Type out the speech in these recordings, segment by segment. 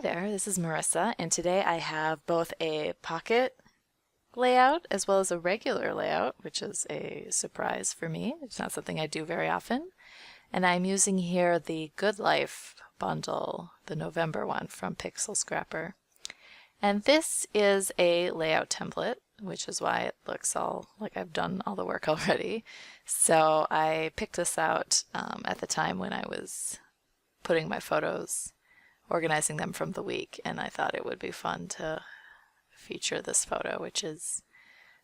Hi there, this is Marissa, and today I have both a pocket layout as well as a regular layout, which is a surprise for me. It's not something I do very often. And I'm using here the Good Life bundle, the November one from Pixel Scrapper. And this is a layout template, which is why it looks all like I've done all the work already. So I picked this out at the time when I was putting my photos, organizing them from the week, and I thought it would be fun to feature this photo, which is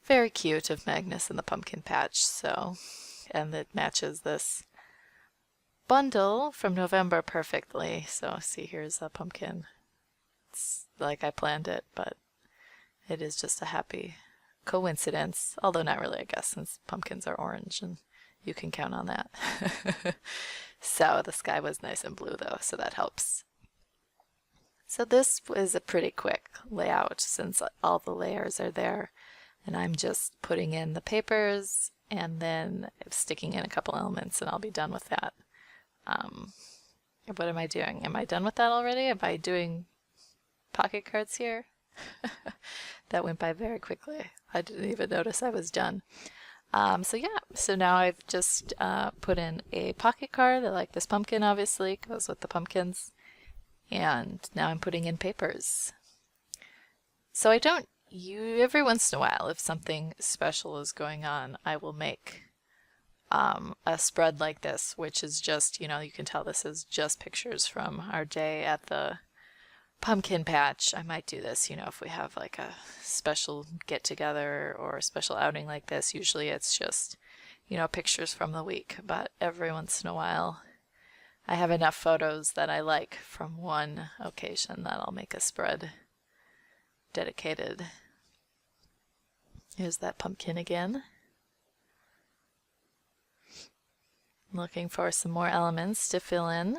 very cute, of Magnus and the pumpkin patch. And it matches this bundle from November perfectly. So see, here's a pumpkin. It's like I planned it, but it is just a happy coincidence, although not really, I guess, since pumpkins are orange and you can count on that. So the sky was nice and blue though, so that helps. So this was a pretty quick layout since all the layers are there, and I'm just putting in the papers and then sticking in a couple elements and I'll be done with that. What am I doing? Am I done with that already? Am I doing pocket cards here? That went by very quickly. I didn't even notice I was done. So now I've just put in a pocket card. I like this pumpkin, obviously, goes with the pumpkins. And now I'm putting in papers. So every once in a while, if something special is going on, I will make a spread like this, which is just, you can tell this is just pictures from our day at the pumpkin patch. I might do this, if we have like a special get together or a special outing like this. Usually it's just, pictures from the week, but every once in a while I have enough photos that I like from one occasion that I'll make a spread dedicated. Here's that pumpkin again. Looking for some more elements to fill in.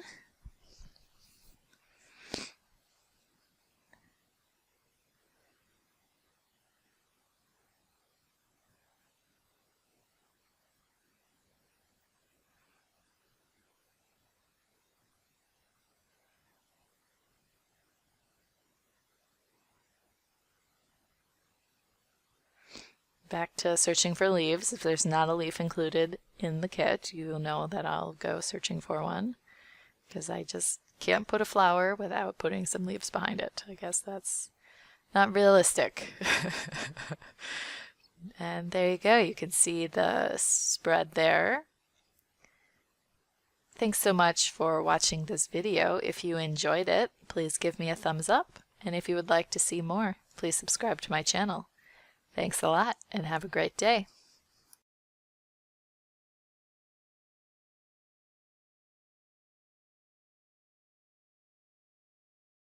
Back to searching for leaves. If there's not a leaf included in the kit, you'll know that I'll go searching for one, because I just can't put a flower without putting some leaves behind it. I guess that's not realistic. And there you go. You can see the spread there. Thanks so much for watching this video. If you enjoyed it, please give me a thumbs up. And if you would like to see more, please subscribe to my channel. Thanks a lot, and have a great day.